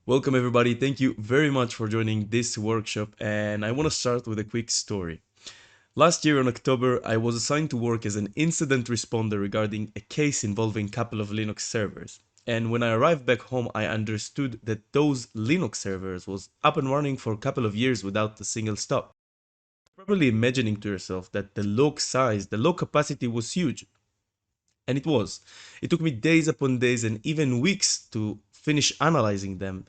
Welcome everybody. Thank you very much for joining this workshop, and I want to start with a quick story. Last year in October, I was assigned to work as an incident responder regarding a case involving a couple of Linux servers. And when I arrived back home, I understood that those Linux servers was up and running for a couple of years without a single stop. Probably imagining to yourself that the log size, the log capacity was huge. And it was. It took me days upon days and even weeks to finish analyzing them.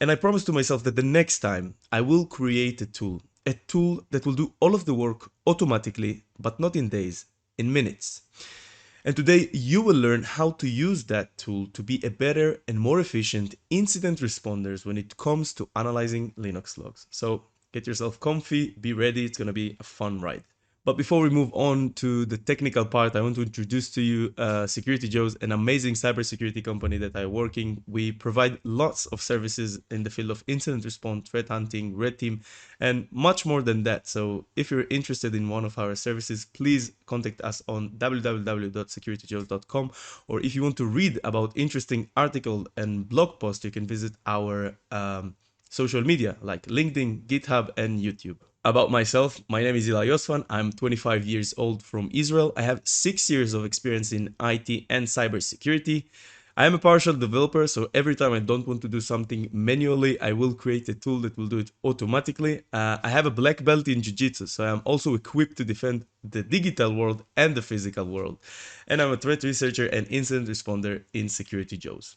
And I promised to myself that the next time I will create a tool that will do all of the work automatically, but not in days, in minutes. And today you will learn how to use that tool to be a better and more efficient incident responders when it comes to analyzing Linux logs. So get yourself comfy, be ready, it's gonna be a fun ride. But before we move on to the technical part, I want to introduce to you Security Joe's, an amazing cybersecurity company that I'm working. We provide lots of services in the field of incident response, threat hunting, red team, and much more than that. So if you're interested in one of our services, please contact us on www.securityjoes.com. Or if you want to read about interesting article and blog posts, you can visit our social media like LinkedIn, GitHub, and YouTube. About myself, my name is Eli Yosfan. I'm 25 years old from Israel. I have 6 years of experience in IT and cybersecurity. I am a partial developer, so every time I don't want to do something manually, I will create a tool that will do it automatically. I have a black belt in Jiu-Jitsu, so I'm also equipped to defend the digital world and the physical world. And I'm a threat researcher and incident responder in Security Joe's.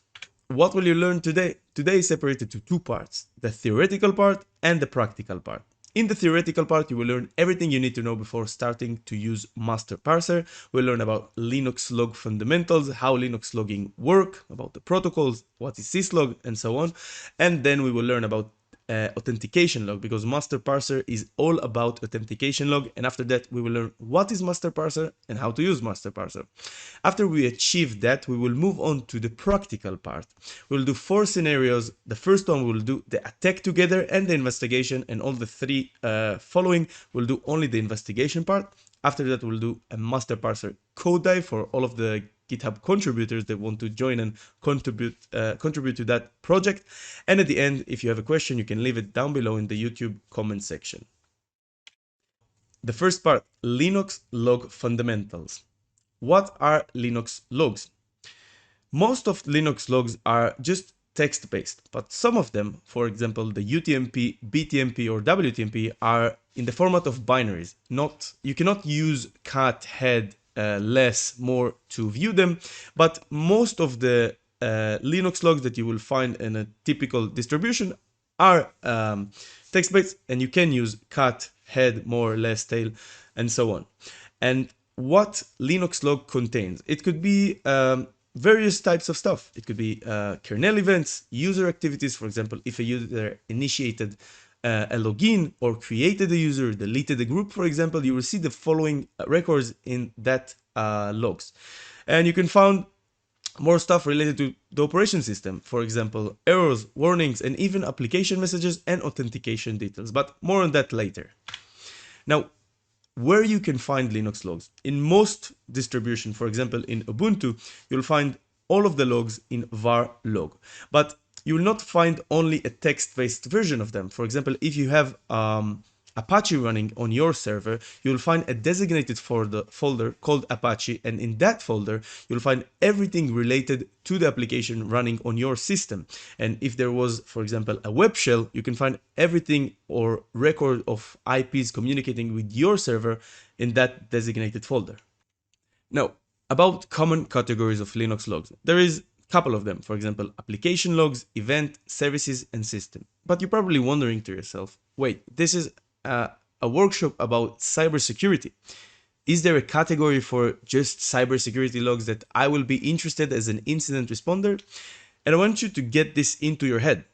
What will you learn today? Today is separated to two parts, the theoretical part and the practical part. In the theoretical part, you will learn everything you need to know before starting to use MasterParser. We'll learn about Linux log fundamentals, how Linux logging work, about the protocols, what is syslog, and so on. And then we will learn about authentication log, because MasterParser is all about authentication log. And after that, we will learn what is MasterParser and how to use MasterParser. After we achieve that, we will move on to the practical part. We'll do 4 scenarios. The first one we'll do the attack together and the investigation, and all the 3 following we'll do only the investigation part. After that, we'll do a MasterParser code dive for all of the GitHub contributors that want to join and contribute to that project. And at the end, if you have a question, you can leave it down below in the YouTube comment section. The first part, Linux log fundamentals. What are Linux logs? Most of Linux logs are just text-based, but some of them, for example, the UTMP, BTMP, or WTMP, are in the format of binaries. You cannot use cat, head, less, more to view them, but most of the Linux logs that you will find in a typical distribution are text-based, and you can use cat, head, more, less, tail, and so on. And what Linux log contains? It could be various types of stuff. It could be kernel events, user activities. For example, if a user initiated a login or created a user, deleted a group, for example, you will see the following records in that logs. And you can find more stuff related to the operation system, for example, errors, warnings, and even application messages and authentication details, but more on that later. Now, where you can find Linux logs. In most distribution, for example, in Ubuntu, you'll find all of the logs in var log, but you will not find only a text-based version of them. For example, if you have Apache running on your server, you'll find a designated folder called Apache, and in that folder, you'll find everything related to the application running on your system. And if there was, for example, a web shell, you can find everything or record of IPs communicating with your server in that designated folder. Now, about common categories of Linux logs. There is a couple of them, for example, application logs, event, services, and system. But you're probably wondering to yourself, wait, this is a workshop about cybersecurity. Is there a category for just cybersecurity logs that I will be interested as an incident responder? And I want you to get this into your head.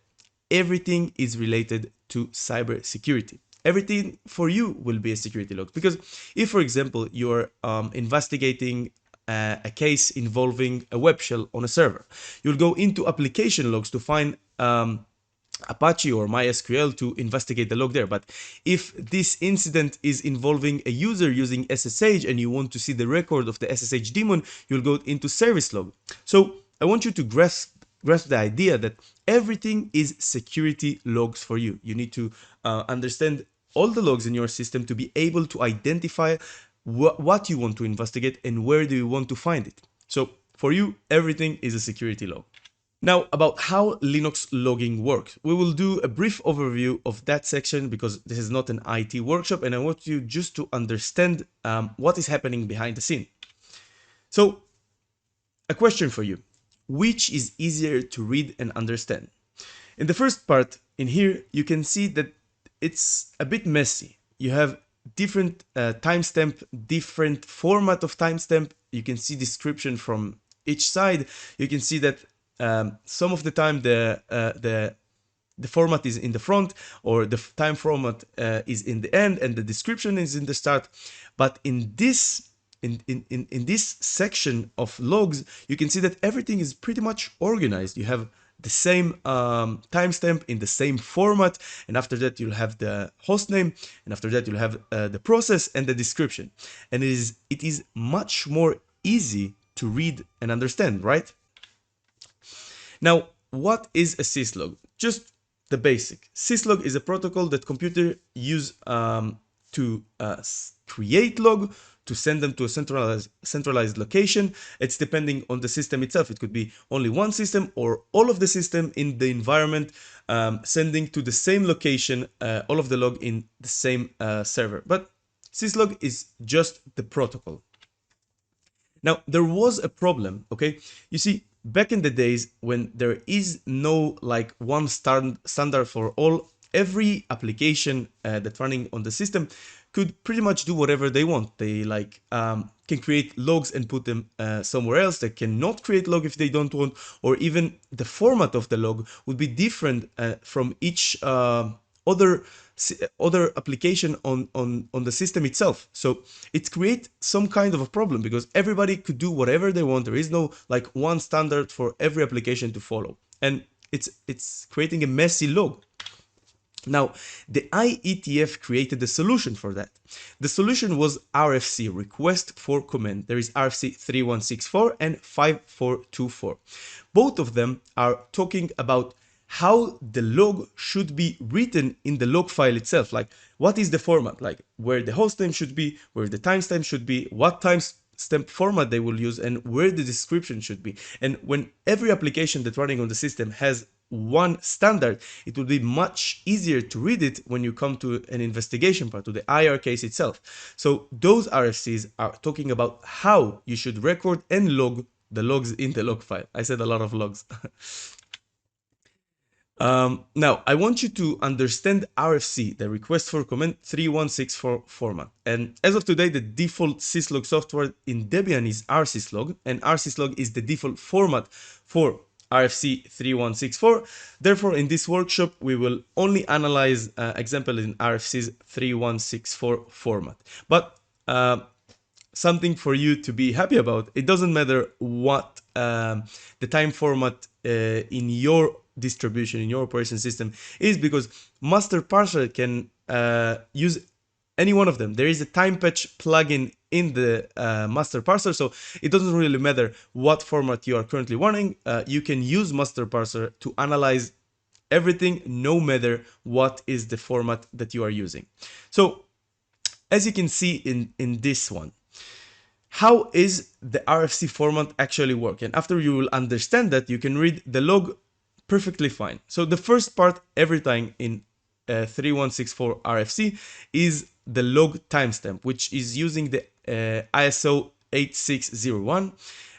Everything is related to cybersecurity. Everything for you will be a security log. Because if, for example, you're investigating a case involving a web shell on a server, you'll go into application logs to find Apache or MySQL to investigate the log there. But if this incident is involving a user using SSH and you want to see the record of the SSH daemon, you'll go into service log. So I want you to grasp grasp the idea that everything is security logs for you. You need to understand all the logs in your system to be able to identify what you want to investigate and where do you want to find it. So for you, everything is a security log. Now, about how Linux logging works. We will do a brief overview of that section because this is not an IT workshop and I want you just to understand what is happening behind the scene. So, a question for you. Which is easier to read and understand? In the first part, in here, you can see that it's a bit messy. You have different timestamp, different format of timestamp. You can see description from each side. You can see that some of the time the format is in the front or the time format is in the end and the description is in the start. But in this this section of logs, you can see that everything is pretty much organized. You have the same timestamp in the same format, and after that you'll have the hostname, and after that you'll have the process and the description. And it is much more easy to read and understand, right? Now, what is a syslog? Just the basic. Syslog is a protocol that computer use to create log, to send them to a centralized location. It's depending on the system itself. It could be only one system or all of the system in the environment sending to the same location all of the log in the same server. But syslog is just the protocol. Now, there was a problem, okay? You see, back in the days when there is no like one standard for all, every application that's running on the system could pretty much do whatever they want. They like can create logs and put them somewhere else. They cannot create log if they don't want, or even the format of the log would be different from each other application on the system itself. So it creates some kind of a problem because everybody could do whatever they want. There is no like one standard for every application to follow, and it's creating a messy log. Now, the IETF created a solution for that. The solution was RFC, request for comment. There is RFC 3164 and 5424. Both of them are talking about how the log should be written in the log file itself. Like, what is the format? Like, where the hostname should be, where the timestamp should be, what timestamp format they will use, and where the description should be. And when every application that's running on the system has one standard, it will be much easier to read it when you come to an investigation part, to the IR case itself. So those RFCs are talking about how you should record and log the logs in the log file. I said a lot of logs. Now, I want you to understand RFC, the request for comment 3164 format. And as of today, the default syslog software in Debian is rsyslog, and rsyslog is the default format for RFC 3164. Therefore, in this workshop, we will only analyze example in RFC's 3164 format. But something for you to be happy about, it doesn't matter what the time format in your distribution, in your operation system is, because MasterParser can use any one of them. There is a time patch plugin in the MasterParser, so it doesn't really matter what format you are currently running. You can use MasterParser to analyze everything, no matter what is the format that you are using. So, as you can see in this one, how is the RFC format actually work? And after you will understand that, you can read the log perfectly fine. So the first part every time in 3164 RFC is the log timestamp, which is using the ISO 8601.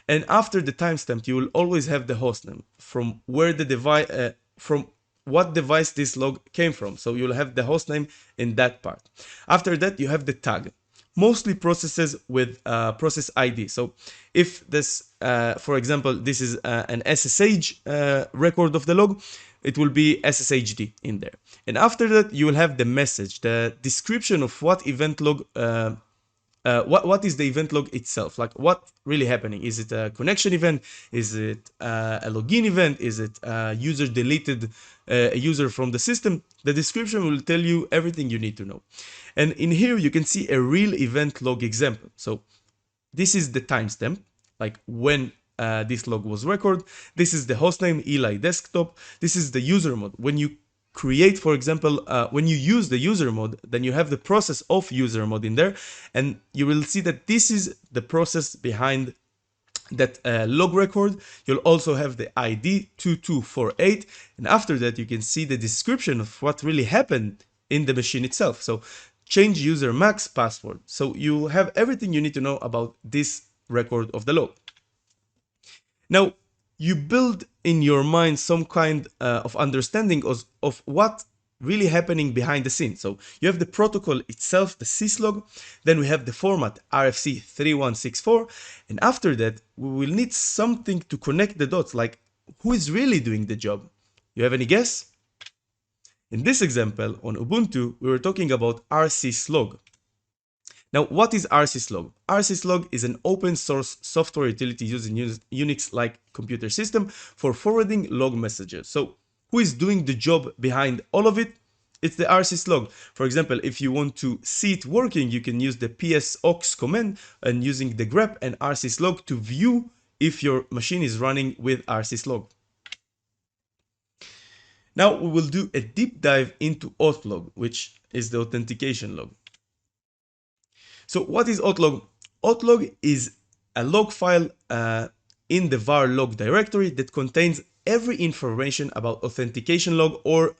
And after the timestamp, you will always have the hostname from where the device, from what device this log came from. So you'll have the hostname in that part. After that, you have the tag. Mostly processes with process ID. So if this, for example, this is an SSH record of the log, it will be SSHD in there. And after that, you will have the message, the description of what event log, what is the event log itself? Like what really happening? Is it a connection event? Is it a login event? Is it a user deleted a user from the system? The description will tell you everything you need to know. And in here, you can see a real event log example. So this is the timestamp, like when this log was recorded. This is the hostname, Eli desktop. This is the user mode. When you create, for example, when you use the user mode, then you have the process of user mode in there, and you will see that this is the process behind that log record. You'll also have the ID 2248, and after that you can see the description of what really happened in the machine itself. So change user max password. So you have everything you need to know about this record of the log. Now you build in your mind some kind of understanding of what really happening behind the scenes. So you have the protocol itself, the syslog, then we have the format RFC 3164, and after that we will need something to connect the dots, like who is really doing the job. You have any guess? In this example on Ubuntu, we were talking about rsyslog. Now, what is rsyslog? rsyslog is an open source software utility used in Unix-like computer system for forwarding log messages. So who is doing the job behind all of it? It's the rsyslog. For example, if you want to see it working, you can use the psaux command and using the grep and rsyslog to view if your machine is running with rsyslog. Now we will do a deep dive into auth-log, which is the authentication log. So what is auth-log? Auth-log is a log file in the var log directory that contains every information about authentication log or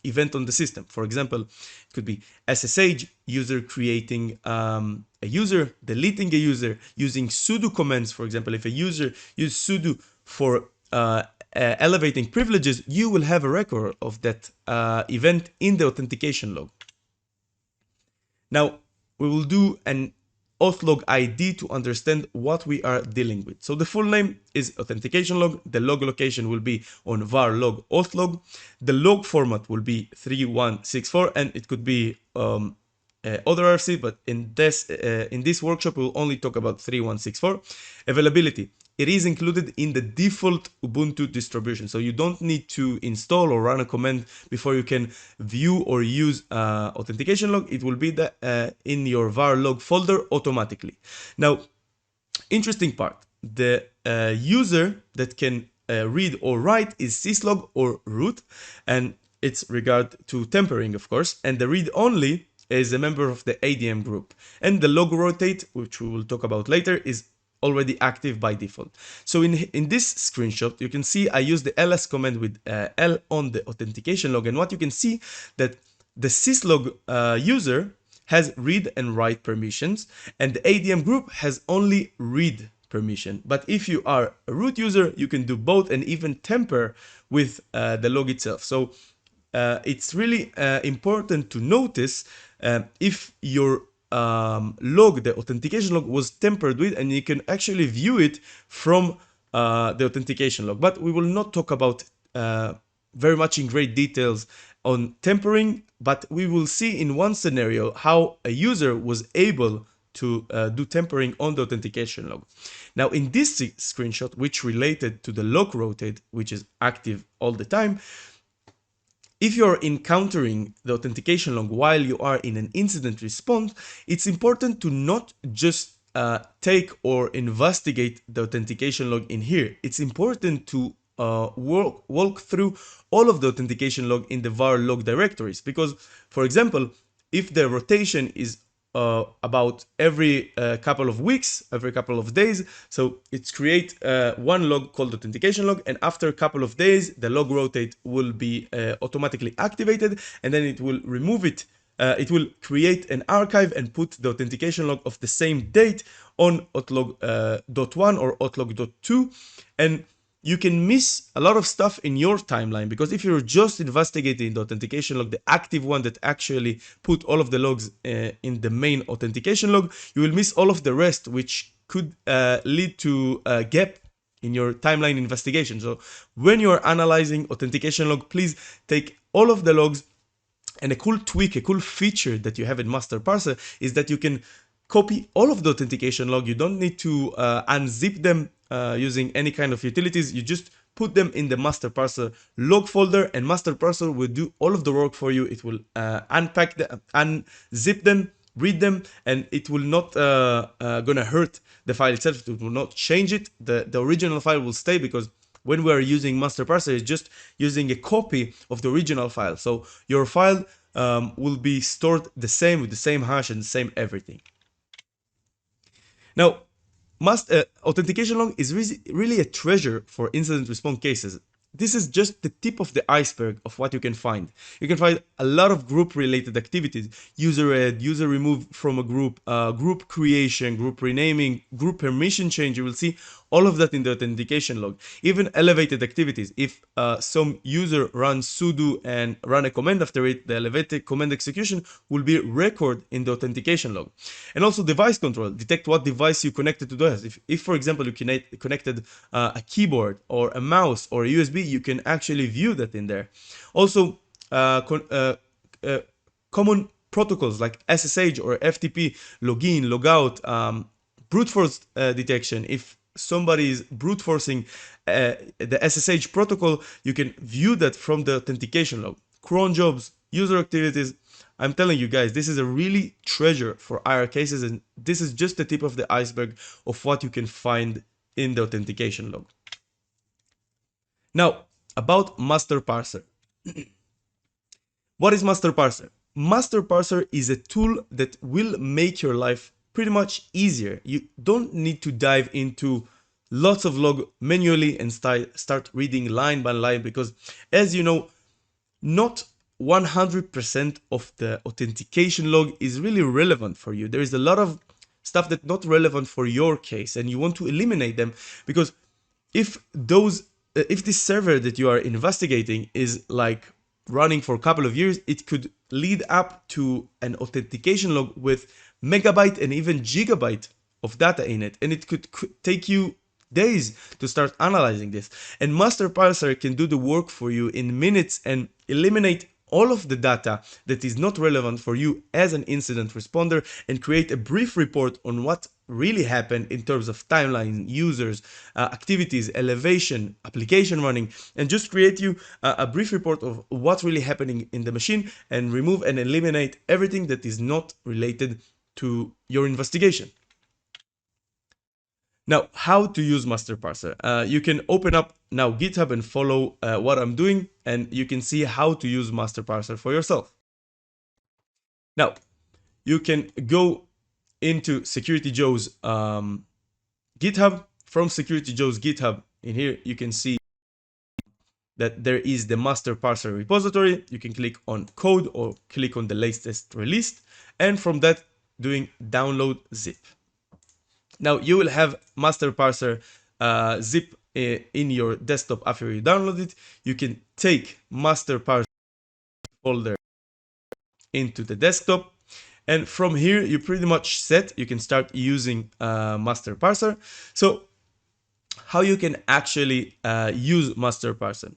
event on the system. For example, it could be SSH, user creating a user, deleting a user, using sudo commands. For example, if a user uses sudo for elevating privileges, you will have a record of that event in the authentication log. Now, we will do an auth-log ID to understand what we are dealing with. So the full name is authentication log. The log location will be on var log auth-log. The log format will be 3164, and it could be other RFC, but in this workshop we'll only talk about 3164. Availability. It is included in the default Ubuntu distribution, so you don't need to install or run a command before you can view or use authentication log. It will be in your var log folder automatically. Now, interesting part, the user that can read or write is syslog or root, and it's regard to tempering, of course, and the read only is a member of the ADM group, and the log rotate, which we will talk about later, is already active by default. So in this screenshot, you can see I use the ls command with L on the authentication log, and what you can see that the syslog user has read and write permissions, and the ADM group has only read permission. But if you are a root user, you can do both and even temper with the log itself. So it's really important to notice if your log, the authentication log, was tempered with, and you can actually view it from the authentication log. But we will not talk about very much in great details on tempering, but we will see in one scenario how a user was able to do tempering on the authentication log. Now in this screenshot, which related to the log rotate, which is active all the time, if you're encountering the authentication log while you are in an incident response, it's important to not just take or investigate the authentication log in here. It's important to walk through all of the authentication log in the var log directories, because, for example, if the rotation is about every couple of weeks, every couple of days, so it's create one log called authentication log, and after a couple of days the log rotate will be automatically activated, and then it will remove it. It will create an archive and put the authentication log of the same date on auth-log.1 or auth-log.2, and you can miss a lot of stuff in your timeline, because if you're just investigating the authentication log, the active one that actually put all of the logs in the main authentication log, you will miss all of the rest, which could lead to a gap in your timeline investigation. So when you're analyzing authentication log, please take all of the logs. And a cool tweak, a cool feature that you have in MasterParser is that you can copy all of the authentication log. You don't need to unzip them using any kind of utilities. You just put them in the MasterParser log folder, and MasterParser will do all of the work for you. It will unpack them, unzip them, read them, and it will not gonna hurt the file itself. It will not change it. The original file will stay, because when we are using MasterParser, it's just using a copy of the original file. So your file will be stored the same, with the same hash and the same everything. Now, authentication log is really a treasure for incident response cases. This is just the tip of the iceberg of what you can find. You can find a lot of group related activities: user add, user remove from a group, group creation, group renaming, group permission change. You will see all of that in the authentication log. Even elevated activities. If some user runs sudo and run a command after it, the elevated command execution will be recorded in the authentication log. And also device control. Detect what device you connected to those. If for example, you connected a keyboard or a mouse or a USB, you can actually view that in there. Also, common protocols like SSH or FTP, login, logout, brute force detection. If somebody is brute forcing the SSH protocol, you can view that from the authentication log. Cron jobs, user activities. I'm telling you guys, this is a really treasure for IR cases, and this is just the tip of the iceberg of what you can find in the authentication log. Now, about MasterParser. What is MasterParser? MasterParser is a tool that will make your life pretty much easier. You don't need to dive into lots of log manually and start reading line by line, because as you know, not 100% of the authentication log is really relevant for you. There is a lot of stuff that's not relevant for your case, and you want to eliminate them, because if this server that you are investigating is like running for a couple of years, it could lead up to an authentication log with megabyte and even gigabyte of data in it, and it could take you days to start analyzing this. And MasterParser can do the work for you in minutes and eliminate all of the data that is not relevant for you as an incident responder, and create a brief report on what really happened in terms of timeline, users, activities, elevation, application running, and just create you a brief report of what's really happening in the machine, and remove and eliminate everything that is not related to your investigation. Now, how to use MasterParser? You can open up now GitHub and follow what I'm doing, and you can see how to use MasterParser for yourself. Now, you can go into Security Joe's GitHub. From Security Joe's GitHub, in here you can see that there is the MasterParser repository. You can click on code or click on the latest release, and from that doing download zip. Now you will have MasterParser zip in your desktop after you download it. You can take MasterParser folder into the desktop, and from here you pretty much set. You can start using MasterParser. So how you can actually use MasterParser?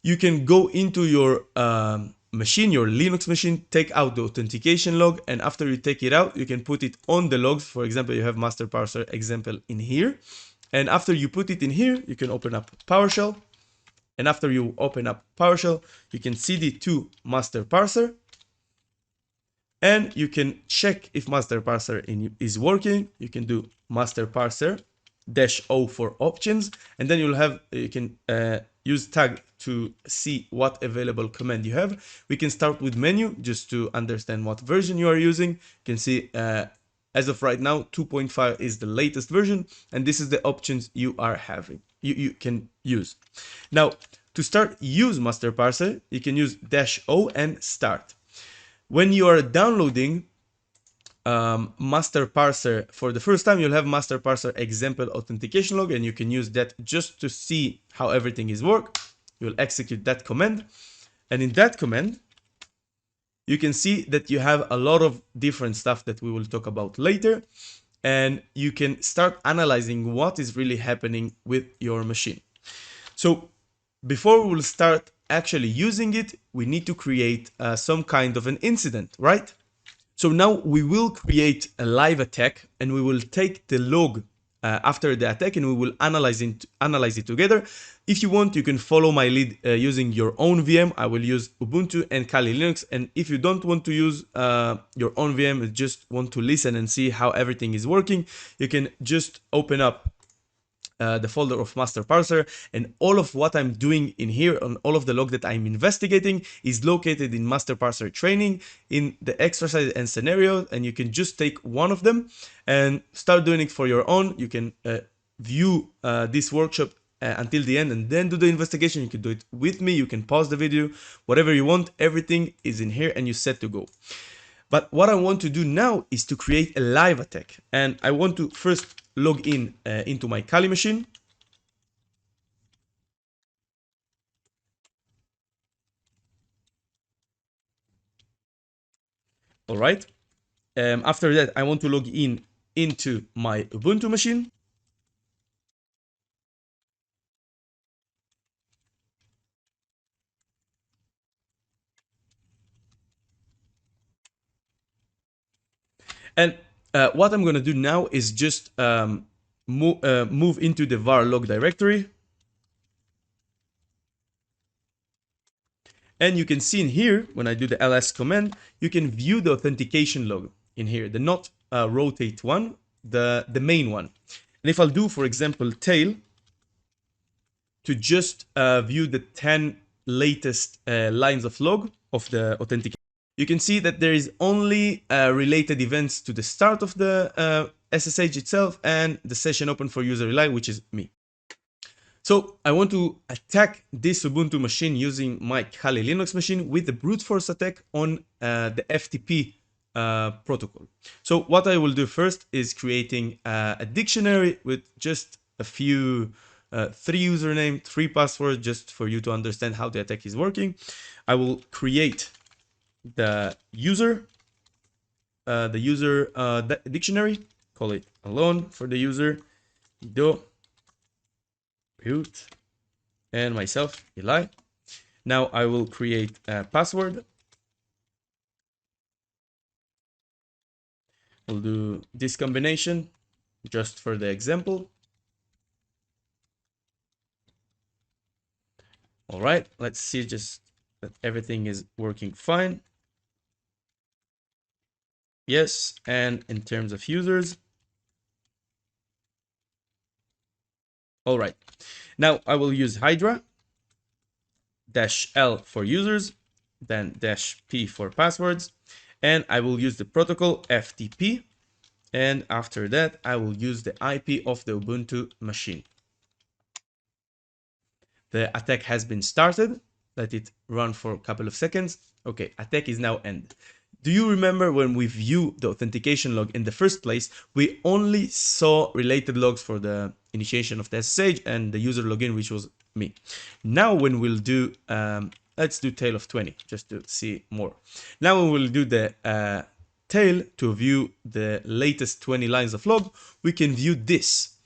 You can go into your machine, your Linux machine, take out the authentication log, and after you take it out, you can put it on the logs. For example, you have MasterParser example in here, and after you put it in here, you can open up PowerShell, and after you open up PowerShell, you can cd to MasterParser, and you can check if MasterParser is working. You can do MasterParser -o for options, and then you can use tag to see what available command you have. We can start with menu just to understand what version you are using. You can see as of right now 2.5 is the latest version, and this is the options you are having. You can use. Now to start use MasterParser, you can use -o and start. When you are downloading MasterParser for the first time, you'll have MasterParser example authentication log, and you can use that just to see how everything is work. You'll execute that command, and in that command you can see that you have a lot of different stuff that we will talk about later, and you can start analyzing what is really happening with your machine. So before we'll start actually using it, we need to create some kind of an incident, right? So now we will create a live attack, and we will take the log after the attack, and we will analyze it together. If you want, you can follow my lead using your own VM. I will use Ubuntu and Kali Linux. And if you don't want to use your own VM, just want to listen and see how everything is working, you can just open up the folder of MasterParser, and all of what I'm doing in here on all of the log that I'm investigating is located in MasterParser training in the exercise and scenario, and you can just take one of them and start doing it for your own. You can view this workshop until the end and then do the investigation. You can do it with me, you can pause the video, whatever you want. Everything is in here and you're set to go. But what I want to do now is to create a live attack, and I want to first log in into my Kali machine. All right. After that, I want to log in into my Ubuntu machine. And what I'm going to do now is just move into the var log directory. And you can see in here, when I do the ls command, you can view the authentication log in here, the not rotate one, the main one. And if I'll do, for example, tail, to just view the 10 latest lines of log of the authentication, you can see that there is only related events to the start of the SSH itself and the session open for user rely, which is me. So I want to attack this Ubuntu machine using my Kali Linux machine with the brute force attack on the FTP protocol. So what I will do first is creating a dictionary with just a few 3 username, 3 passwords, just for you to understand how the attack is working. I will create the user dictionary, call it alone for the user, do root, and myself, Eli. Now I will create a password. We'll do this combination just for the example. All right, let's see just that everything is working fine. Yes, and in terms of users. All right, now I will use Hydra -L for users, then -P for passwords, and I will use the protocol FTP, and after that I will use the IP of the Ubuntu machine. The attack has been started. Let it run for a couple of seconds. Okay, attack is now end. Do you remember when we view the authentication log in the first place, we only saw related logs for the initiation of the SSH and the user login, which was me. Now when we'll do, let's do tail of 20 just to see more. Now when we'll do the tail to view the latest 20 lines of log, we can view this.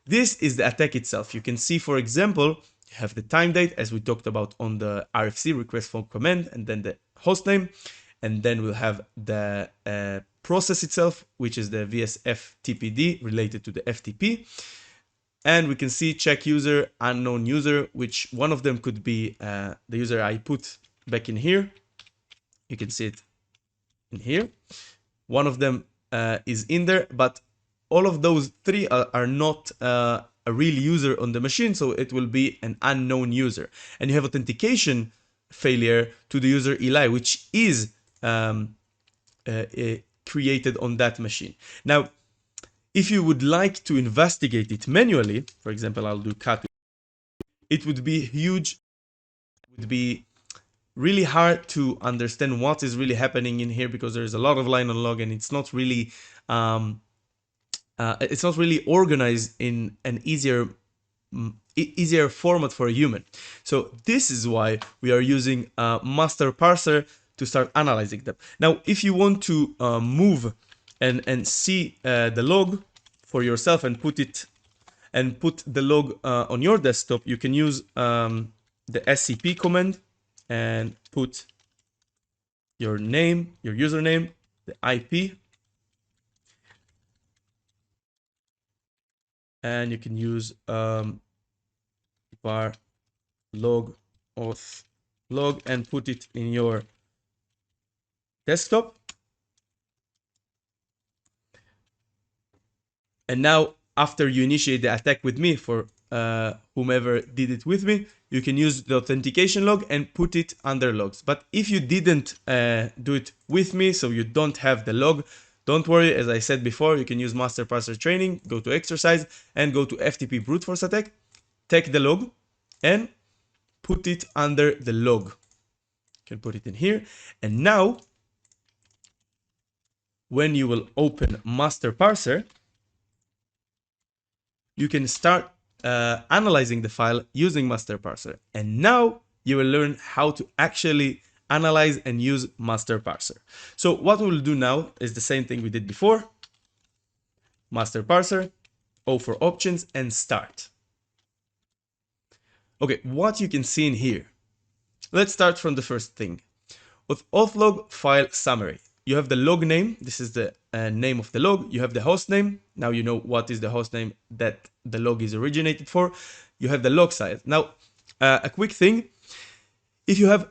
This is the attack itself. You can see, for example, you have the time date as we talked about on the RFC request form command, and then the host name. And then we'll have the process itself, which is the VSF TPD related to the FTP. And we can see check user, unknown user, which one of them could be the user I put back in here. You can see it in here. One of them is in there, but all of those 3 are not a real user on the machine, so it will be an unknown user. And you have authentication failure to the user Eli, which is created on that machine. Now, if you would like to investigate it manually, for example, I'll do cat, it would be huge. It would be really hard to understand what is really happening in here, because there's a lot of line on log, and it's not really organized in an easier format for a human. So this is why we are using MasterParser to start analyzing them. Now, if you want to move and see the log for yourself and put the log on your desktop, you can use the scp command and put your name, your username, the IP. and you can use var log auth log and put it in your desktop. And now, after you initiate the attack with me, for whomever did it with me, you can use the authentication log and put it under logs. But if you didn't do it with me, so you don't have the log, don't worry. As I said before, you can use MasterParser training, go to exercise, and go to FTP brute force attack, take the log, and put it under the log. You can put it in here. And now, when you will open MasterParser, you can start analyzing the file using MasterParser. And now you will learn how to actually analyze and use MasterParser. So what we'll do now is the same thing we did before. MasterParser, O for options, and start. Okay, what you can see in here. Let's start from the first thing. With auth-log file summary, you have the log name. This is the name of the log. You have the host name. Now you know what is the host name that the log is originated for. You have the log size. Now, a quick thing. If you have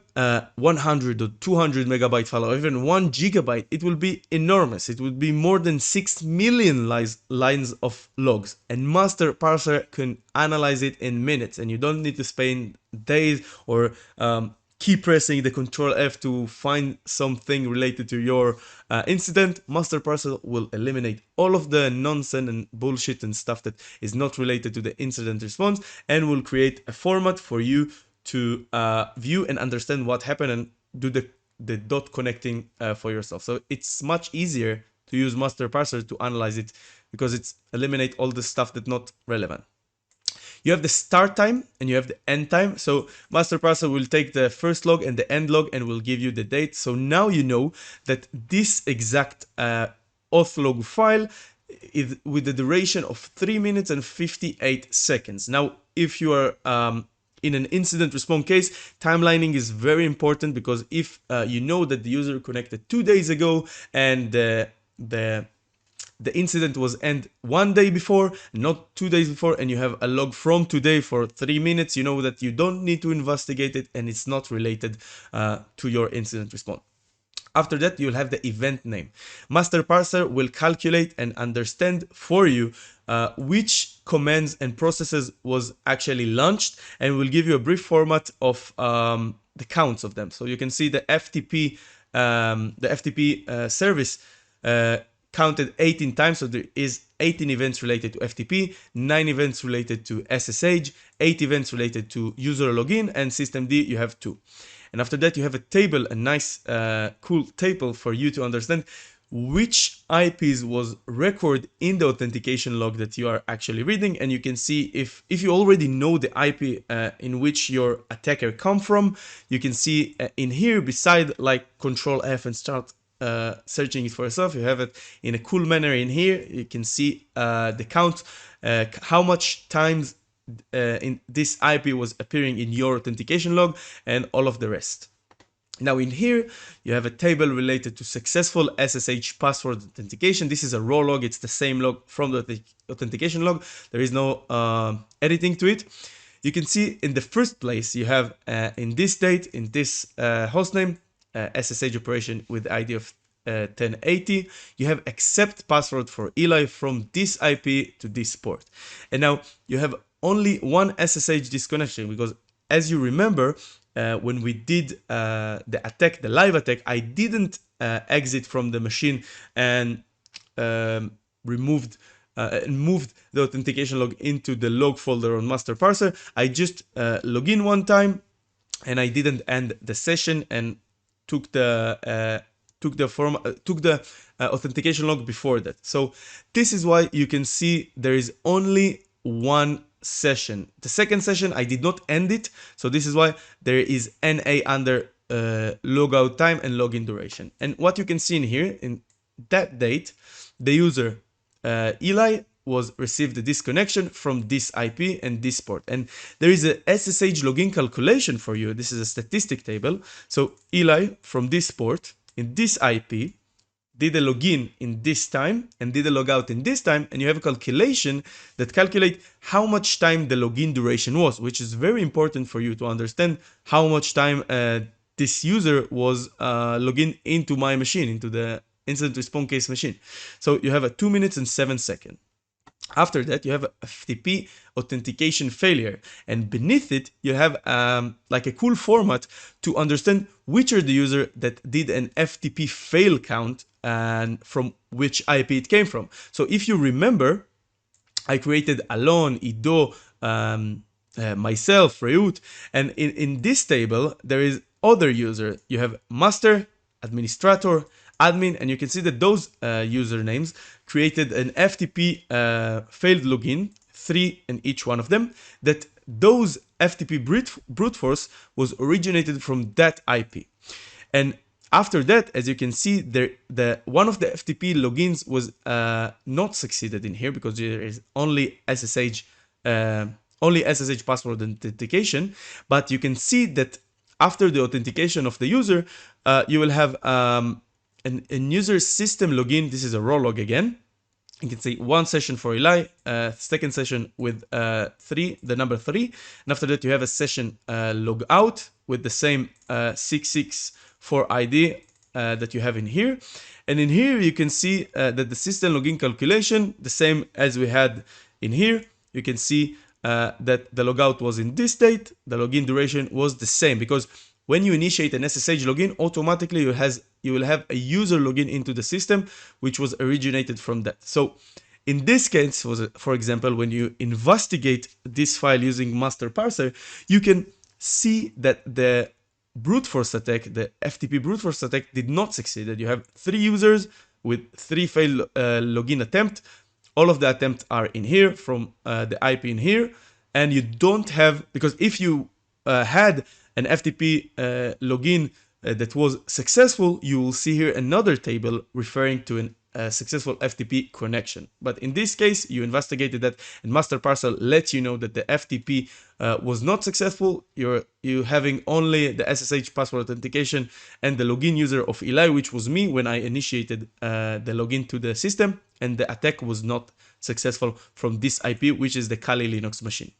100 or 200 megabyte file or even 1 gigabyte, it will be enormous. It would be more than 6 million lines of logs. And MasterParser can analyze it in minutes. And you don't need to spend days or keep pressing the Control F to find something related to your incident. MasterParser will eliminate all of the nonsense and bullshit and stuff that is not related to the incident response, and will create a format for you to view and understand what happened and do the dot connecting for yourself. So it's much easier to use MasterParser to analyze it because it's eliminate all the stuff that's not relevant. You have the start time and you have the end time. So MasterParser will take the first log and the end log and will give you the date. So now you know that this exact auth log file is with the duration of 3 minutes and 58 seconds. Now, if you are in an incident response case, timelining is very important, because if you know that the user connected 2 days ago and the incident was end 1 day before, not 2 days before, and you have a log from today for 3 minutes, you know that you don't need to investigate it and it's not related to your incident response. After that, you'll have the event name. MasterParser will calculate and understand for you which commands and processes was actually launched, and will give you a brief format of the counts of them. So you can see the FTP service counted 18 times. So there is 18 events related to FTP, 9 events related to SSH, 8 events related to user login, and systemd you have 2. And after that, you have a table, a nice, cool table for you to understand which IPs was recorded in the authentication log that you are actually reading. And you can see if you already know the IP in which your attacker come from, you can see in here, beside like Control F and start searching it for yourself, you have it in a cool manner in here. You can see the count, how much times in this IP was appearing in your authentication log, and all of the rest. Now in here, you have a table related to successful SSH password authentication. This is a raw log. It's the same log from the authentication log. There is no editing to it. You can see in the first place, you have in this date, in this hostname, SSH operation with the ID of 1080. You have accept password for Eli from this IP to this port. And now you have only one SSH disconnection, because as you remember, when we did the attack, the live attack, I didn't exit from the machine and moved the authentication log into the log folder on MasterParser. I just log in one time, and I didn't end the session and took the authentication log before that. So this is why you can see there is only one session. The second session, I did not end it, so this is why there is NA under logout time and login duration. And what you can see in here, in that date, the user Eli was received the disconnection from this IP and this port. And there is a SSH login calculation for you. This is a statistic table. So Eli from this port in this IP did a login in this time and did a logout in this time, and you have a calculation that calculate how much time the login duration was, which is very important for you to understand how much time this user was logging into my machine, into the incident response case machine. So you have a 2 minutes and 7 seconds. After that, you have a FTP authentication failure, and beneath it, you have like a cool format to understand which are the user that did an FTP fail count and from which IP it came from. So if you remember, I created Alon, Ido, myself, Reut, and in this table, there is other user. You have master, administrator, admin, and you can see that those usernames created an FTP failed login, 3 in each one of them, that those FTP brute force was originated from that IP. And after that, as you can see, one of the FTP logins was not succeeded in here because there is only SSH password authentication. But you can see that after the authentication of the user, you will have a user system login. This is a raw log again. You can see one session for Eli, second session with the number 3. And after that, you have a session log out with the same 664 ID that you have in here. And in here, you can see that the system login calculation, the same as we had in here. You can see that the logout was in this state. The login duration was the same, because when you initiate an SSH login, automatically you will have a user login into the system, which was originated from that. So in this case, for example, when you investigate this file using MasterParser, you can see that the brute force attack, the FTP brute force attack, did not succeed. You have 3 users with 3 failed login attempts. All of the attempts are in here from the IP in here, and you don't have, because if you had an FTP login that was successful, you will see here another table referring to a successful FTP connection. But in this case, you investigated that, and MasterParser lets you know that the FTP was not successful. You're having only the SSH password authentication and the login user of Eli, which was me when I initiated the login to the system, and the attack was not successful from this IP, which is the Kali Linux machine.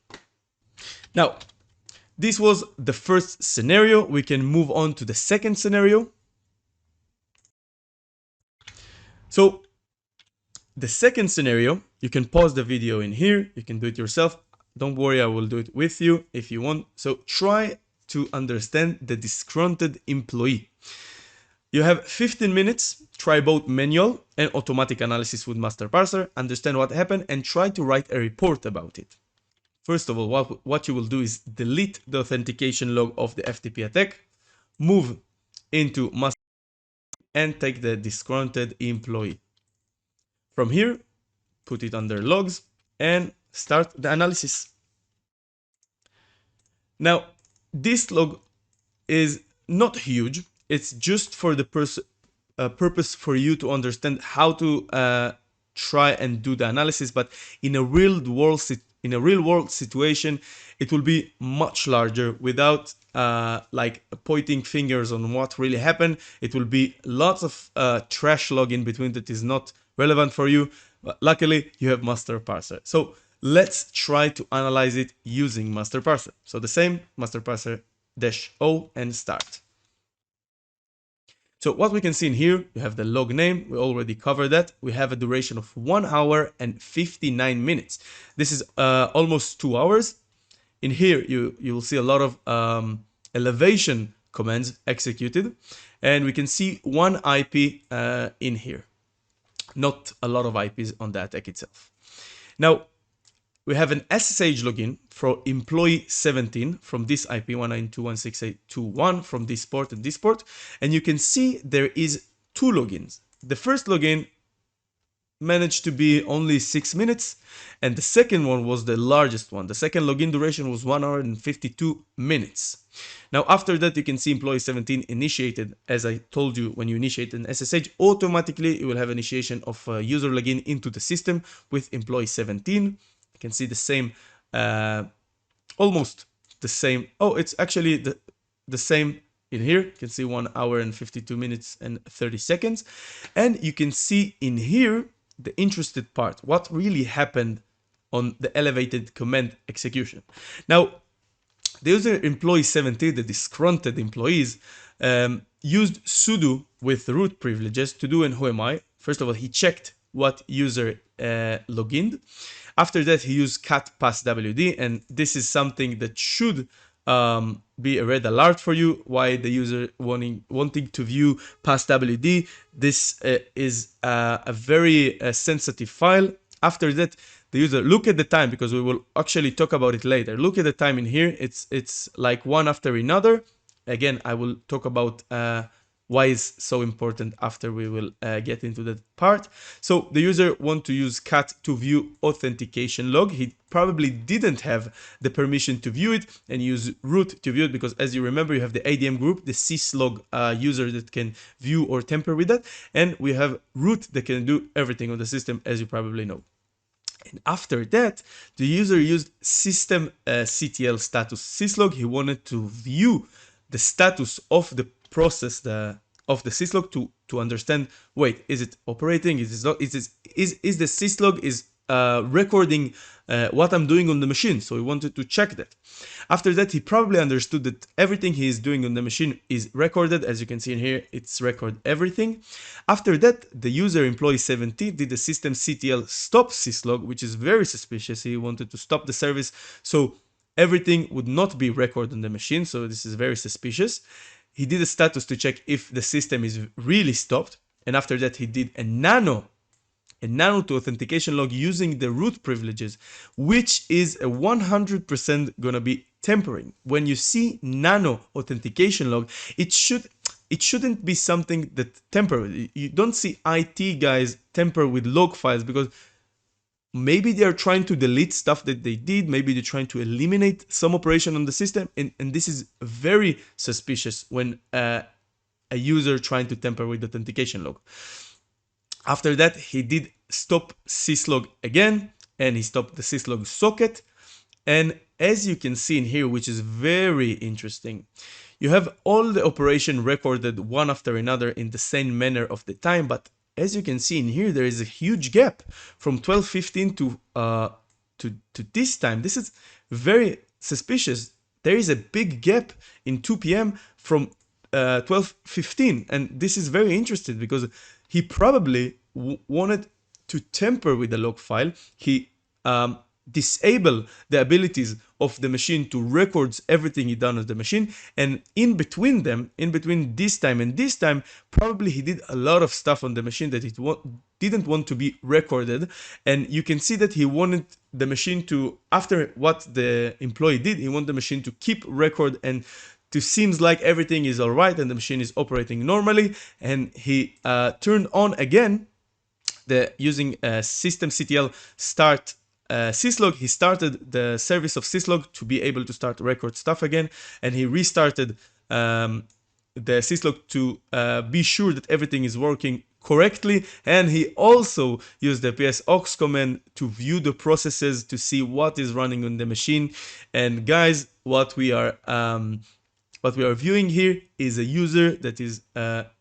Now, this was the first scenario. We can move on to the second scenario. So the second scenario, you can pause the video in here. You can do it yourself. Don't worry, I will do it with you if you want. So try to understand the disgruntled employee. You have 15 minutes. Try both manual and automatic analysis with MasterParser. Understand what happened and try to write a report about it. First of all, what you will do is delete the authentication log of the FTP attack, move into master, and take the disgruntled employee. From here, put it under logs and start the analysis. Now, this log is not huge. It's just for the purpose for you to understand how to try and do the analysis. But in a real world situation, it will be much larger without like pointing fingers on what really happened. It will be lots of trash log in between that is not relevant for you. But luckily, you have MasterParser. So let's try to analyze it using MasterParser. So the same MasterParser-O and start. So what we can see in here, you have the log name. We already covered that. We have a duration of 1 hour and 59 minutes. This is almost 2 hours. In here, you will see a lot of elevation commands executed. And we can see one IP in here. Not a lot of IPs on the attack itself. Now, we have an SSH login for employee 17 from this IP 192.168.2.1 from this port and this port. And you can see there is 2 logins. The first login managed to be only 6 minutes, and the second one was the largest one. The second login duration was 1 hour and 52 minutes. Now, after that, you can see employee 17 initiated. As I told you, when you initiate an SSH, automatically you will have initiation of user login into the system with employee 17. You can see the same, almost the same. Oh, it's actually the same in here. You can see 1 hour and 52 minutes and 30 seconds. And you can see in here the interested part, what really happened on the elevated command execution. Now, the user employee 70, the disgruntled employees, used sudo with root privileges to do an who am I. First of all, he checked what user logined. After that, he used cat pass wd, and this is something that should be a red alert for you. Why the user wanting to view pass wd? This is a very sensitive file. After that, the user look at the time, because we will actually talk about it later. Look at the time in here. It's like one after another. Again, I will talk about why it's so important after we will get into that part. So the user want to use cat to view authentication log. He probably didn't have the permission to view it, and use root to view it, because as you remember, you have the ADM group, the syslog user that can view or tamper with that, and we have root that can do everything on the system, as you probably know. And after that, the user used system CTL status syslog. He wanted to view the status of the process, of the syslog, to understand, wait, is it operating? Is the syslog is recording what I'm doing on the machine? So he wanted to check that. After that, he probably understood that everything he is doing on the machine is recorded. As you can see in here, it's record everything. After that, the user employee 70 did the system CTL stop syslog, which is very suspicious. He wanted to stop the service, so everything would not be recorded on the machine. So this is very suspicious. He did a status to check if the system is really stopped. And after that, he did a nano to authentication log using the root privileges, which is a 100% gonna be tampering. When you see nano authentication log, it shouldn't be something that tamper. You don't see IT guys tamper with log files, because maybe they're trying to delete stuff that they did. Maybe they're trying to eliminate some operation on the system. And this is very suspicious when a user trying to tamper with the authentication log. After that, he did stop syslog again, and he stopped the syslog socket. And as you can see in here, which is very interesting, you have all the operation recorded one after another in the same manner of the time. But as you can see in here, there is a huge gap from 12:15 to this time. This is very suspicious. There is a big gap in 2 p.m. from 12:15, and this is very interesting, because he probably wanted to tamper with the log file. He disable the abilities of the machine to record everything he done on the machine, and in between this time and this time, probably he did a lot of stuff on the machine that it didn't want to be recorded. And you can see that he wanted the machine to, after what the employee did, he wanted the machine to keep record and to seems like everything is all right and the machine is operating normally. And he turned on again the using system CTL start syslog. He started the service of syslog to be able to start record stuff again, and he restarted the syslog to be sure that everything is working correctly. And he also used the ps aux command to view the processes to see what is running on the machine. And guys, what we are viewing here is a user that is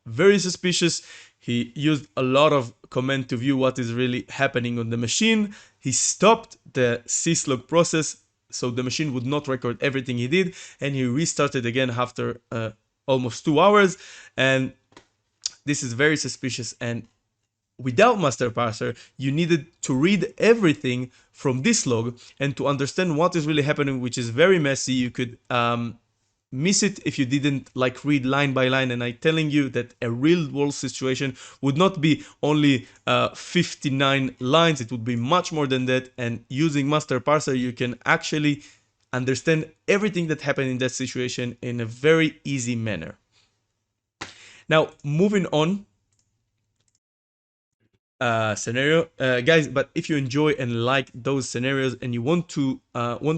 very suspicious. He used a lot of command to view what is really happening on the machine. He stopped the syslog process so the machine would not record everything he did, and he restarted again after almost 2 hours. And this is very suspicious. And without MasterParser, you needed to read everything from this log and to understand what is really happening, which is very messy. You could miss it if you didn't like read line by line. And I'm telling you that a real world situation would not be only 59 lines, it would be much more than that. And using MasterParser, you can actually understand everything that happened in that situation in a very easy manner. Now, moving on, scenario, guys. But if you enjoy and like those scenarios and you want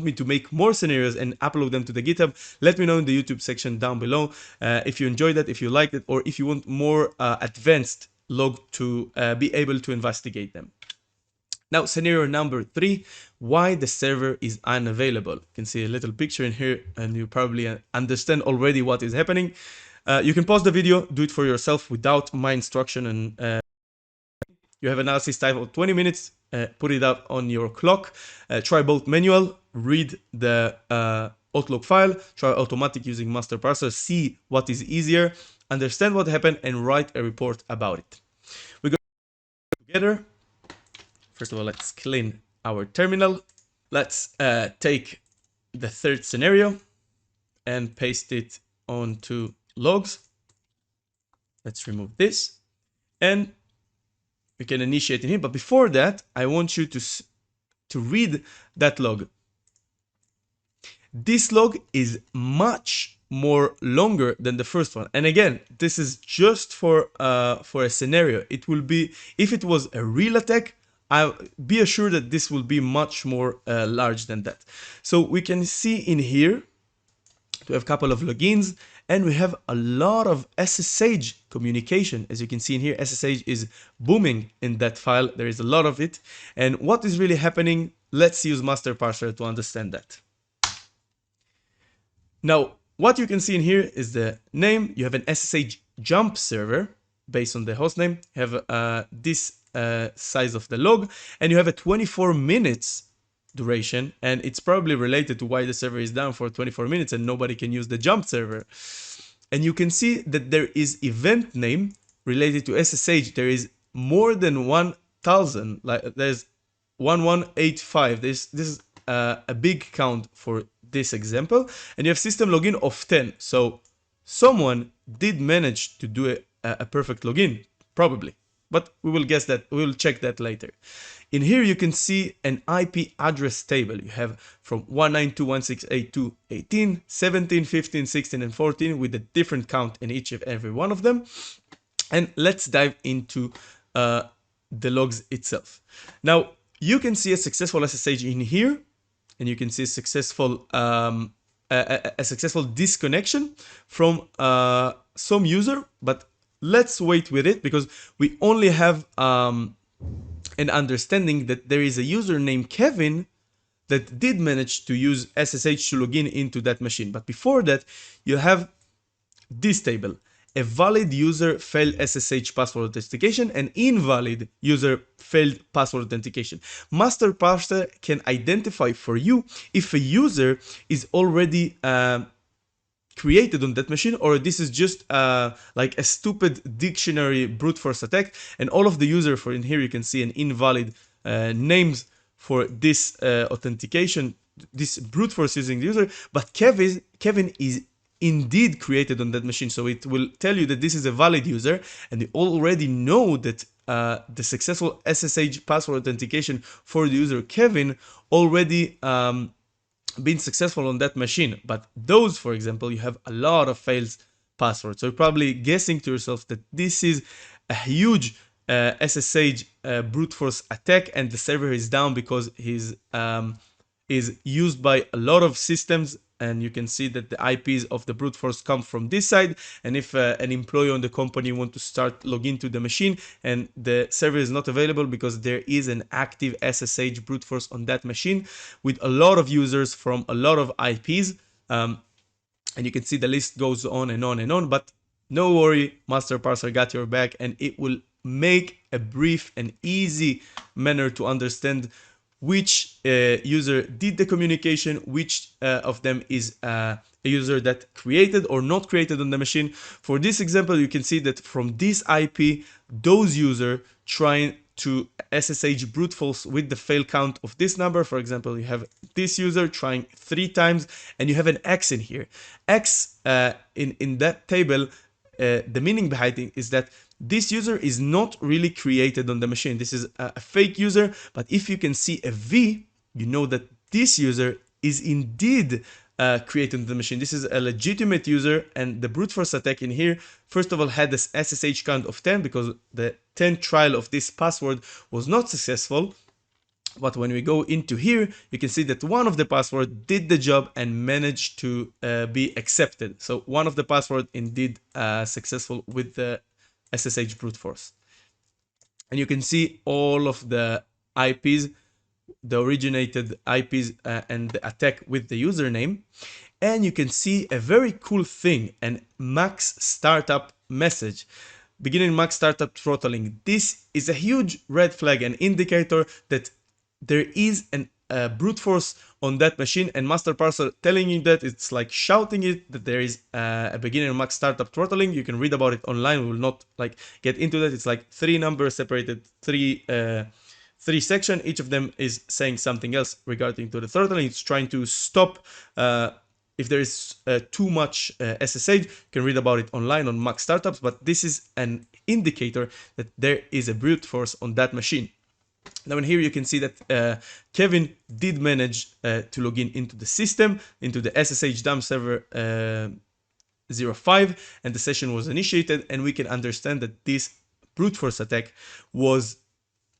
me to make more scenarios and upload them to the GitHub, let me know in the YouTube section down below. If you enjoyed that, if you liked it, or if you want more advanced log to be able to investigate them. Now, scenario number 3, why the server is unavailable. You can see a little picture in here and you probably understand already what is happening. You can pause the video, do it for yourself without my instruction, and you have analysis time of 20 minutes, put it up on your clock, try both manual, read the Outlook file, try automatic using MasterParser, see what is easier, understand what happened, and write a report about it. We go together. First of all, let's clean our terminal. Let's take the third scenario and paste it onto logs. Let's remove this. And we can initiate in here. But before that, I want you to read that log. This log is much more longer than the first one. And again, this is just for a scenario. It will be, if it was a real attack, I'll be assured that this will be much more large than that. So we can see in here, we have a couple of logins, and we have a lot of SSH communication. As you can see in here, SSH is booming in that file. There is a lot of it. And what is really happening? Let's use MasterParser to understand that. Now, what you can see in here is the name. You have an SSH jump server based on the host name. You have this size of the log, and you have a 24 minutes duration, and it's probably related to why the server is down for 24 minutes and nobody can use the jump server. And you can see that there is event name related to SSH. There is more than 1,000, like there's 1185. This is a big count for this example, and you have system login of 10. So someone did manage to do a perfect login, probably, but we will guess that, we will check that later. In here you can see an IP address table. You have from 192.168.2.18, 17, 15, 16, and 14 with a different count in each of every one of them. And let's dive into the logs itself. Now you can see a successful SSH in here, and you can see a successful successful disconnection from some user, but let's wait with it because we only have an understanding that there is a user named Kevin that did manage to use SSH to log in into that machine. But before that, you have this table: a valid user failed SSH password authentication and invalid user failed password authentication. MasterParser can identify for you if a user is already created on that machine, or this is just like a stupid dictionary brute force attack, and all of the user for in here you can see an invalid names for this authentication, this brute force using the user, but Kevin is indeed created on that machine, so it will tell you that this is a valid user, and you already know that the successful SSH password authentication for the user Kevin already been successful on that machine. But those, for example, you have a lot of failed passwords, so you're probably guessing to yourself that this is a huge SSH brute force attack, and the server is down because he's is used by a lot of systems. And you can see that the IPs of the brute force come from this side, and if an employee on the company want to start log into the machine and the server is not available because there is an active SSH brute force on that machine with a lot of users from a lot of IPs, and you can see the list goes on and on and on, but no worry, MasterParser got your back, and it will make a brief and easy manner to understand which user did the communication, which of them is a user that created or not created on the machine. For this example, you can see that from this IP, those users trying to SSH brute force with the fail count of this number. For example, you have this user trying 3 times, and you have an X in here. X in that table, the meaning behind it is that this user is not really created on the machine. This is a fake user, but if you can see a V, you know that this user is indeed created on the machine. This is a legitimate user, and the brute force attack in here, first of all, had this SSH count of 10 because the 10th trial of this password was not successful. But when we go into here, you can see that one of the passwords did the job and managed to be accepted. So one of the passwords indeed successful with the SSH brute force. And you can see all of the IPs, the originated IPs and the attack with the username. And you can see a very cool thing, an max startup message. Beginning max startup throttling. This is a huge red flag, an indicator that there is a brute force on that machine, and MasterParser telling you that, it's like shouting it that there is a beginner max startup throttling. You can read about it online. We will not like get into that. It's like 3 numbers separated, three section. Each of them is saying something else regarding to the throttling. It's trying to stop if there is too much SSH. You can read about it online on Mac Startups, but this is an indicator that there is a brute force on that machine. Now in here you can see that Kevin did manage to log in into the system, into the SSH dump server 05, and the session was initiated, and we can understand that this brute force attack was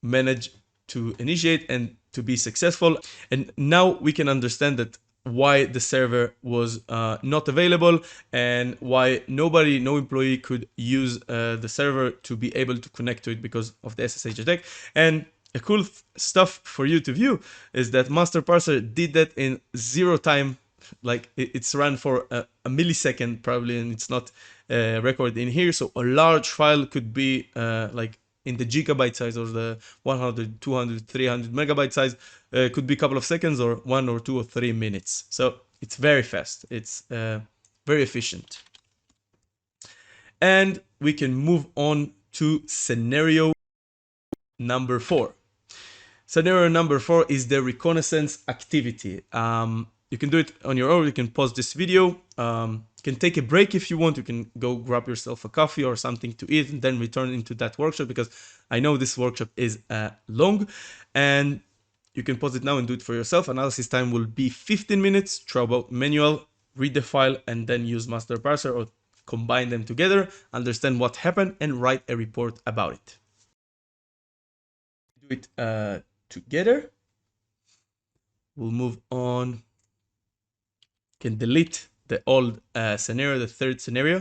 managed to initiate and to be successful. And now we can understand that why the server was not available, and why no employee could use the server to be able to connect to it because of the SSH attack. And a cool stuff for you to view is that MasterParser did that in 0 time. Like it's run for a millisecond probably, and it's not recorded in here. So a large file could be like in the gigabyte size, or the 100, 200, 300 megabyte size, could be a couple of seconds, or 1 or 2 or 3 minutes. So it's very fast. It's very efficient. And we can move on to scenario number 4. Scenario number 4 is the reconnaissance activity. You can do it on your own. You can pause this video. You can take a break if you want. You can go grab yourself a coffee or something to eat, and then return into that workshop, because I know this workshop is long. And you can pause it now and do it for yourself. Analysis time will be 15 minutes. Try about manual, read the file, and then use MasterParser, or combine them together, understand what happened, and write a report about it. Do it together. We'll move on. Can delete the old scenario, the third scenario.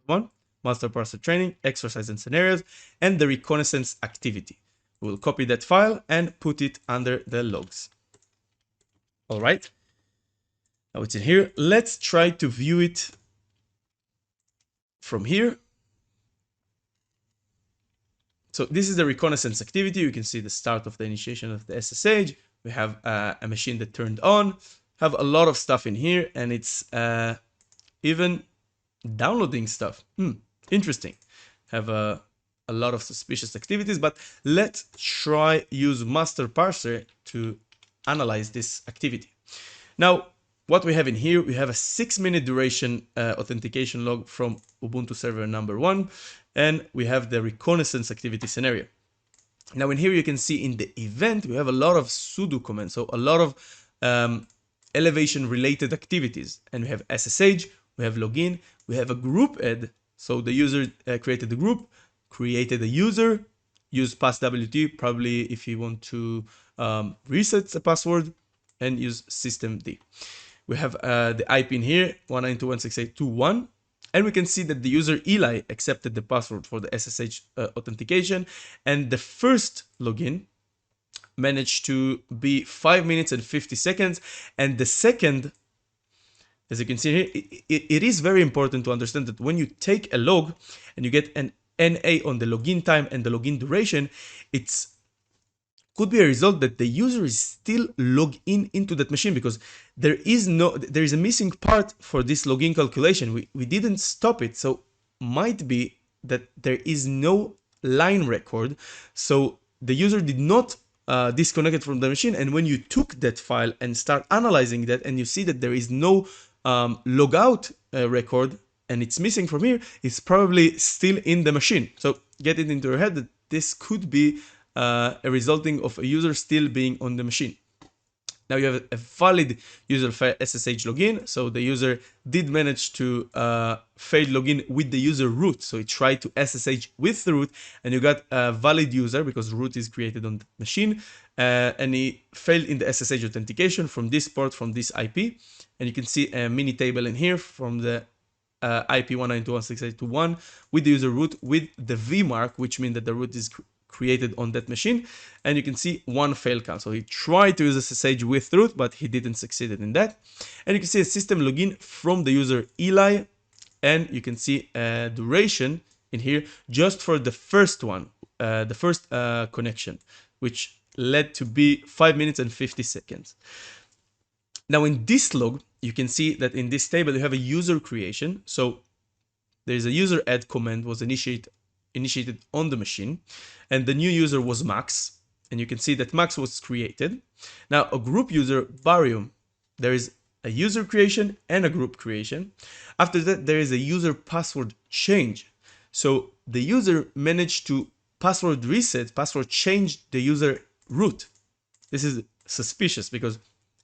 One, MasterParser training, exercise and scenarios, and the reconnaissance activity. We'll copy that file and put it under the logs. All right. Now it's in here. Let's try to view it from here. So this is the reconnaissance activity. You can see the start of the initiation of the SSH. We have a machine that turned on. Have a lot of stuff in here, and it's even downloading stuff. Interesting. Have a lot of suspicious activities, but let's try use MasterParser to analyze this activity. Now, what we have in here, we have a 6-minute duration authentication log from Ubuntu server number 1, and we have the reconnaissance activity scenario. Now in here you can see in the event, we have a lot of sudo commands, so a lot of elevation related activities, and we have SSH, we have login, we have a group add, so the user created the group, created a user, use passwt, probably if you want to reset the password, and use systemd. We have the IP in here, 192.168.2.1, and we can see that the user Eli accepted the password for the SSH authentication, and the first login managed to be 5 minutes and 50 seconds, and the second, as you can see here, it is very important to understand that when you take a log and you get an NA on the login time and the login duration, it's could be a result that the user is still logged in into that machine, because there is a missing part for this login calculation. We didn't stop it, so might be that there is no line record, so the user did not disconnect it from the machine. And when you took that file and start analyzing that, and you see that there is no logout record and it's missing from here, it's probably still in the machine. So get it into your head that this could be a resulting of a user still being on the machine. Now you have a valid user SSH login, so the user did manage to fail login with the user root, so he tried to SSH with the root, and you got a valid user because root is created on the machine, and he failed in the SSH authentication from this port, from this IP, and you can see a mini table in here from the IP 192.168.2.1 with the user root with the V mark, which means that the root is created on that machine, and you can see one fail count. So he tried to use SSH with root, but he didn't succeed in that. And you can see a system login from the user Eli, and you can see a duration in here just for the first one, the first connection, which led to be 5 minutes and 50 seconds. Now in this log, you can see that in this table you have a user creation. So there's a user add command was initiated on the machine, and the new user was Max, and you can see that Max was created. Now a group user Barium, there is a user creation and a group creation. After that, there is a user password change. So the user managed to password reset, password change the user root. This is suspicious because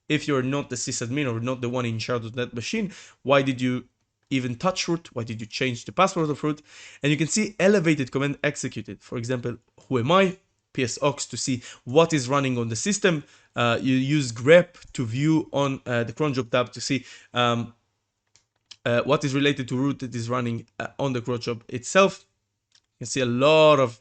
if you're not the sysadmin or not the one in charge of that machine, why did you even touch root? Why did you change the password of root? And you can see elevated command executed. For example, who am I? PSOX to see what is running on the system. You use grep to view on the cron job tab to see what is related to root that is running on the cron job itself. You can see a lot of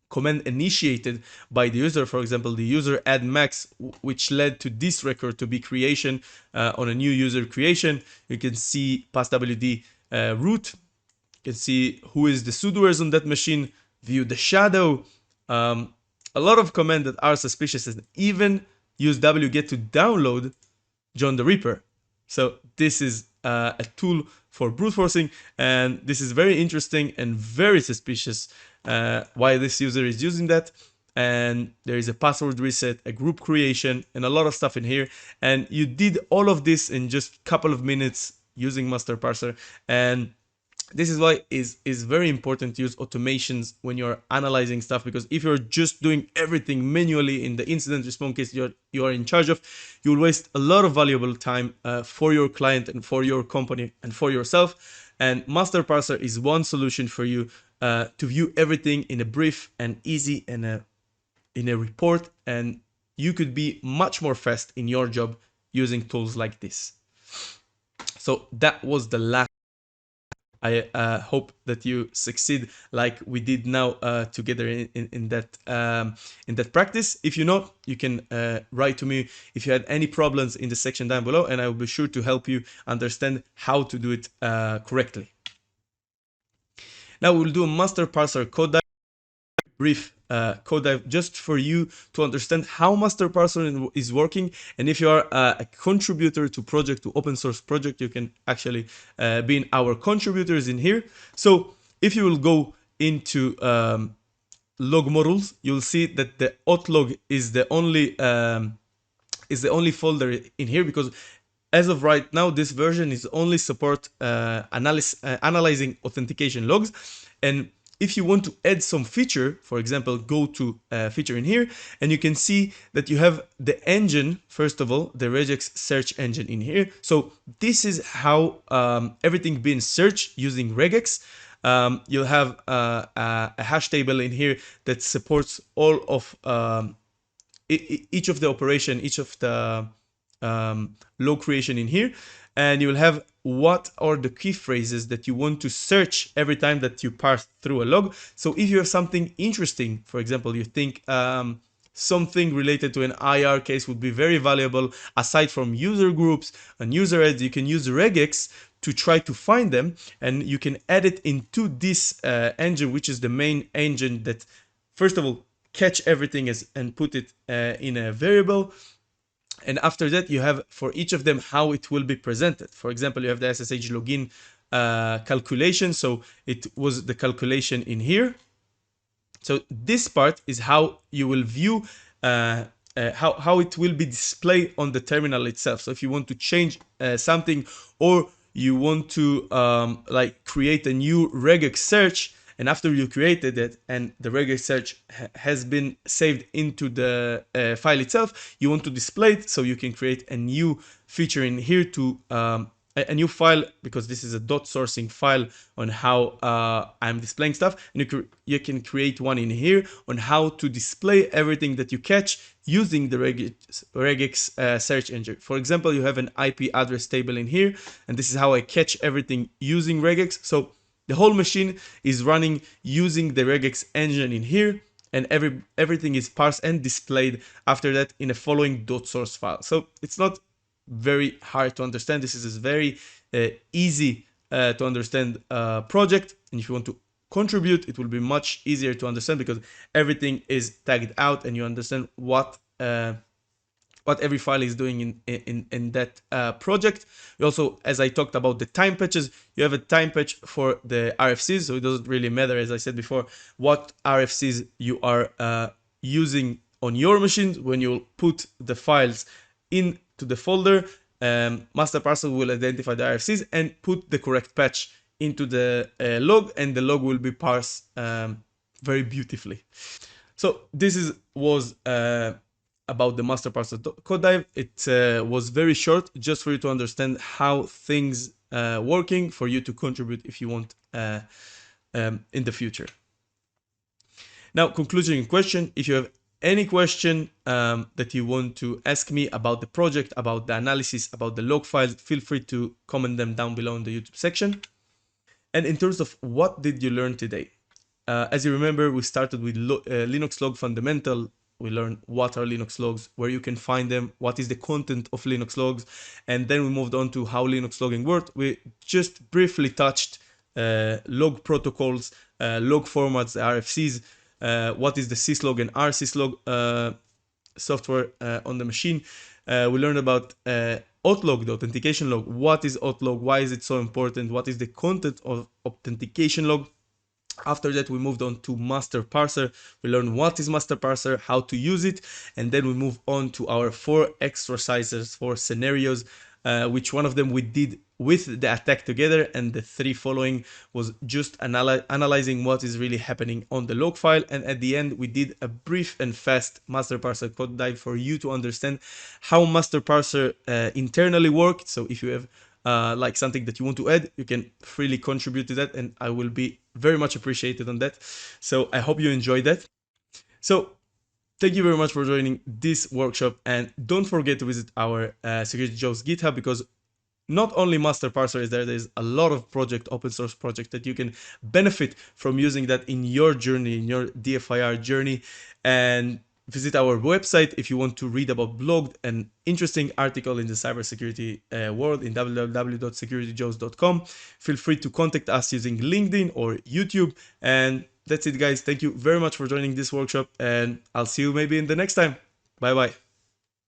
command initiated by the user. For example, the user add max, which led to this record to be creation on a new user creation. You can see passwd root. You can see who is the sudoers on that machine, view the shadow. A lot of commands that are suspicious, and even use wget to download John the Ripper. So this is a tool for brute forcing, and this is very interesting and very suspicious why this user is using that. And there is a password reset, a group creation, and a lot of stuff in here. And you did all of this in just a couple of minutes using MasterParser. And this is why it's very important to use automations when you're analyzing stuff, because if you're just doing everything manually in the incident response case you are in charge of, you'll waste a lot of valuable time for your client and for your company and for yourself. And MasterParser is one solution for you to view everything in a brief and easy and in a report, and you could be much more fast in your job using tools like this. So that was the last. I hope that you succeed like we did now together in that practice. If you not, you can write to me if you had any problems in the section down below, and I will be sure to help you understand how to do it correctly. Now we'll do a MasterParser code dive, brief code dive, just for you to understand how MasterParser is working. And if you are a contributor to project, to open source project, you can actually be in our contributors in here. So if you will go into log models, you'll see that the autlog is the only folder in here, because as of right now, this version is only support analyzing authentication logs. And if you want to add some feature, for example, go to feature in here, and you can see that you have the engine, first of all, the regex search engine in here. So this is how everything being searched using regex. You'll have a hash table in here that supports all of each of the operation, each of the log creation in here, and you will have what are the key phrases that you want to search every time that you parse through a log. So if you have something interesting, for example, you think something related to an IR case would be very valuable, aside from user groups and user ads, you can use regex to try to find them, and you can add it into this engine, which is the main engine that, first of all, catch everything and put it in a variable. And after that, you have for each of them how it will be presented. For example, you have the SSH login calculation. So it was the calculation in here. So this part is how you will view how it will be displayed on the terminal itself. So if you want to change something, or you want to like create a new regex search, and after you created it and the regex search has been saved into the file itself, you want to display it, so you can create a new feature in here to a new file, because this is a dot sourcing file on how I'm displaying stuff, and you can create one in here on how to display everything that you catch using the regex search engine. For example, you have an IP address table in here, and this is how I catch everything using regex. So the whole machine is running using the regex engine in here, and everything is parsed and displayed after that in a following .source file. So it's not very hard to understand. This is a very easy to understand project, and if you want to contribute, it will be much easier to understand because everything is tagged out and you understand what every file is doing in that project. You also, as I talked about the time patches, you have a time patch for the RFCs, so it doesn't really matter, as I said before, what RFCs you are using on your machines. When you put the files into the folder, MasterParser will identify the RFCs and put the correct patch into the log, and the log will be parsed very beautifully. So this was about the MasterParser code dive. It was very short, just for you to understand how things working, for you to contribute if you want in the future. Now, conclusion and question. If you have any question that you want to ask me about the project, about the analysis, about the log files, feel free to comment them down below in the YouTube section. And in terms of what did you learn today? As you remember, we started with Linux log fundamental. We learned what are Linux logs, where you can find them, what is the content of Linux logs, and then we moved on to how Linux logging worked. We just briefly touched log protocols, log formats, RFCs, what is the syslog and rsyslog software on the machine. We learned about auth-log, the authentication log. What is auth-log? Why is it so important? What is the content of authentication log? After that, we moved on to MasterParser. We learned what is MasterParser, how to use it, and then we move on to our 4 exercises, 4 scenarios, which one of them we did with the attack together, and the 3 following was just analyzing what is really happening on the log file. And at the end, we did a brief and fast MasterParser code dive for you to understand how MasterParser internally worked. So if you have like something that you want to add, you can freely contribute to that, and I will be very much appreciated on that. So I hope you enjoyed that. So thank you very much for joining this workshop, and don't forget to visit our Security Joe's GitHub, because not only MasterParser is there's a lot of open source projects that you can benefit from using that in your journey, in your DFIR journey. And visit our website if you want to read about blogged and interesting article in the cybersecurity world in www.securityjoes.com. Feel free to contact us using LinkedIn or YouTube. And that's it, guys. Thank you very much for joining this workshop, and I'll see you maybe in the next time. Bye bye.